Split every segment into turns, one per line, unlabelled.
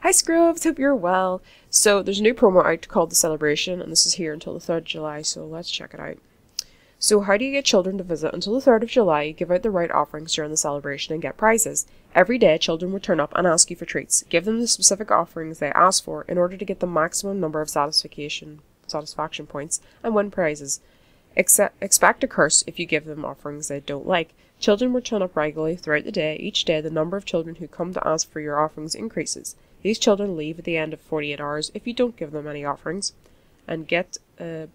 Hi Scrubs, hope you're well. So there's a new promo out called The Celebration, and this is here until the 3rd of July, so let's check it out. So how do you get children to visit until the 3rd of July? Give out the right offerings during the celebration and get prizes. Every day, children will turn up and ask you for treats. Give them the specific offerings they ask for in order to get the maximum number of satisfaction points and win prizes. Expect a curse if you give them offerings they don't like. Children will turn up regularly throughout the day. Each day, the number of children who come to ask for your offerings increases. These children leave at the end of 48 hours if you don't give them any offerings. And get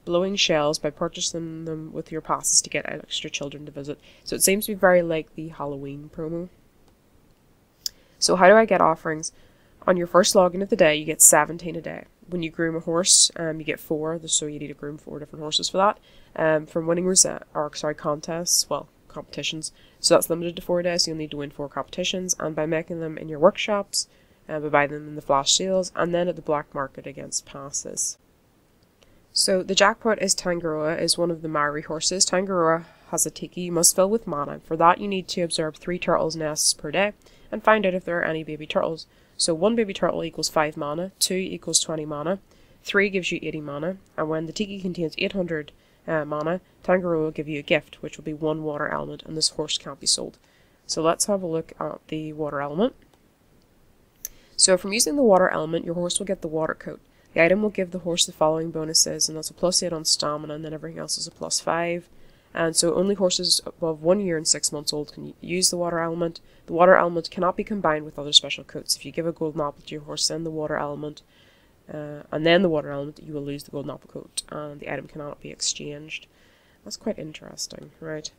blowing shells by purchasing them with your passes to get extra children to visit. So it seems to be very like the Halloween promo. So how do I get offerings? On your first login of the day, you get 17 a day. When you groom a horse, you get 4, so you need to groom 4 different horses for that. From winning contests, competitions. So that's limited to 4 days, so you'll need to win 4 competitions. And by making them in your workshops, by buying them in the flash sales, and then at the black market against passes. So the jackpot is Tangaroa is one of the Maori horses. Tangaroa has a tiki you must fill with mana. For that you need to observe 3 turtles' nests per day and find out if there are any baby turtles. So 1 baby turtle equals 5 mana, 2 equals 20 mana, 3 gives you 80 mana, and when the tiki contains 800 mana, Tangaroa will give you a gift, which will be 1 water element, and this horse can't be sold. So let's have a look at the water element. So from using the water element, your horse will get the water coat. The item will give the horse the following bonuses, and that's a +8 on stamina, and then everything else is a +5. And so only horses above 1 year and 6 months old can use the water element. The water element cannot be combined with other special coats. If you give a golden apple to your horse, then the water element, and then the water element, you will lose the golden apple coat, and the item cannot be exchanged. That's quite interesting, right?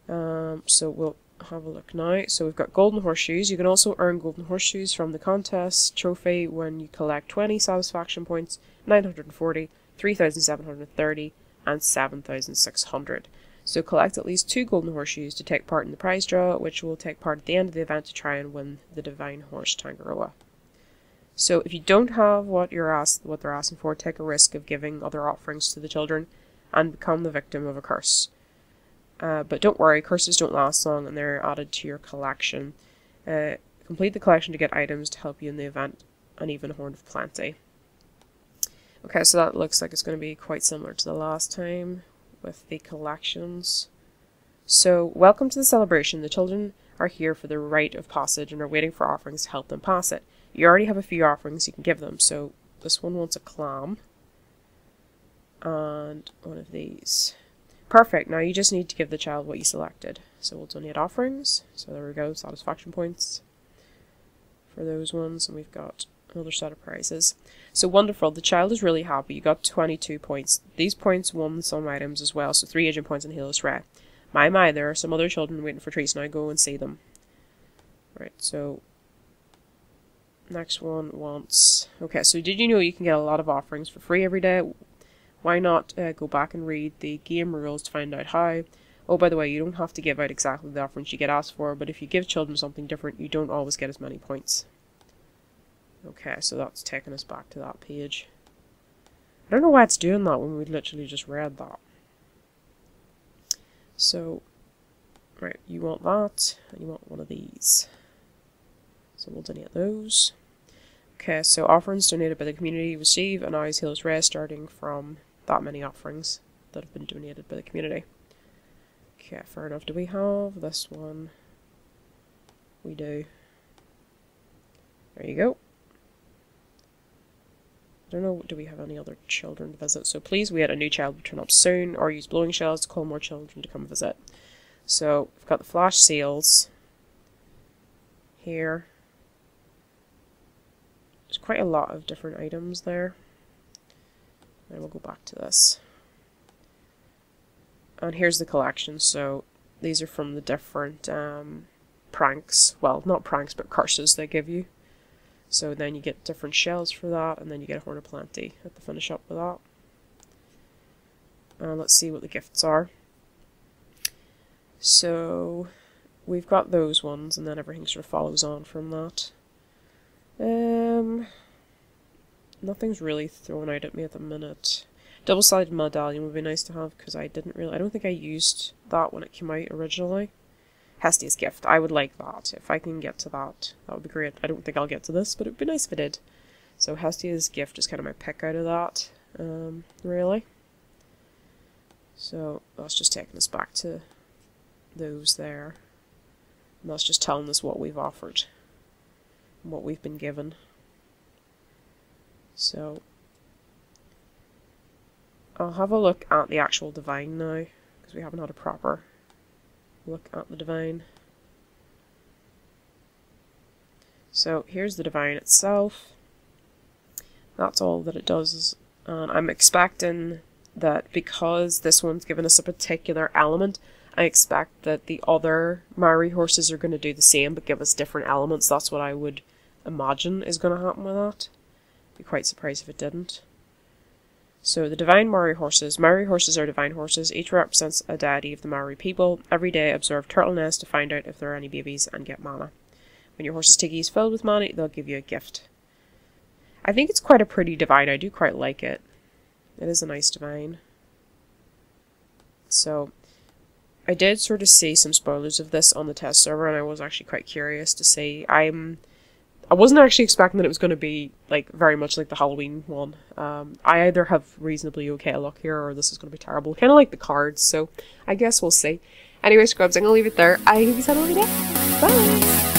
So we'll have a look now. So we've got golden horseshoes. You can also earn golden horseshoes from the contest trophy when you collect 20 satisfaction points, 940, 3,730, and 7,600. So collect at least 2 golden horseshoes to take part in the prize draw, which will take part at the end of the event to try and win the divine horse Tangaroa. So if you don't have what they're asking for, take a risk of giving other offerings to the children and become the victim of a curse. But don't worry, curses don't last long and they're added to your collection. Complete the collection to get items to help you in the event, and even a Horn of Plenty. Okay, so that looks like it's going to be quite similar to the last time with the collections. So, welcome to the celebration. The children are here for the rite of passage and are waiting for offerings to help them pass it. You already have a few offerings you can give them, so this one wants a clam. And one of these. Perfect, now you just need to give the child what you selected. So we'll donate offerings. So there we go, satisfaction points for those ones. And we've got another set of prizes. So wonderful, the child is really happy. You got 22 points. These points won some items as well, so 3 agent points and Healers Ray. My, there are some other children waiting for treats. Now go and see them. Right, so next one wants... Okay, so did you know you can get a lot of offerings for free every day? Why not go back and read the game rules to find out how? Oh, by the way, you don't have to give out exactly the offerings you get asked for, but if you give children something different, you don't always get as many points. Okay, so that's taking us back to that page. I don't know why it's doing that when we literally just read that. So, right, you want that, and you want one of these. So we'll donate those. Okay, so offerings donated by the community receive an Eyes Heals Ray starting from that many offerings that have been donated by the community. Okay, fair enough. Do we have this one? We do. There you go. I don't know, do we have any other children to visit? So please wait, a new child will turn up soon, or use blowing shells to call more children to come visit. So we've got the flash sales here. There's quite a lot of different items there. And we'll go back to this. And here's the collection. So these are from the different pranks. Well, not pranks, but curses they give you. So then you get different shells for that, and then you get a Horn of Plenty at the finish up with that. And let's see what the gifts are. So we've got those ones, and then everything sort of follows on from that. Nothing's really thrown out at me at the minute. Double-sided medallion would be nice to have, because I don't think I used that when it came out originally. Hestia's gift. I would like that. If I can get to that, that would be great. I don't think I'll get to this, but it would be nice if I did. So Hestia's gift is kind of my pick out of that, really. So that's just taking us back to those there. And that's just telling us what we've offered, what we've been given. So I'll have a look at the actual divine now, because we haven't had a proper look at the divine. So here's the divine itself. That's all that it does. And I'm expecting that because this one's given us a particular element, I expect that the other Maori horses are going to do the same but give us different elements. That's what I would imagine is going to happen with that. Be quite surprised if it didn't. So the divine Maori horses. Maori horses are divine horses. Each represents a deity of the Maori people. Every day observe turtle nests to find out if there are any babies and get mana. When your horse's tiggy is filled with mana, they'll give you a gift. I think it's quite a pretty divine. I do quite like it. It is a nice divine. So I did sort of see some spoilers of this on the test server, and I was actually quite curious to see. I wasn't actually expecting that it was going to be like very much like the Halloween one. I either have reasonably okay luck here, or this is going to be terrible. Kind of like the cards, so I guess we'll see. Anyway, scrubs, I'm going to leave it there. I hope you had a lovely day. Bye!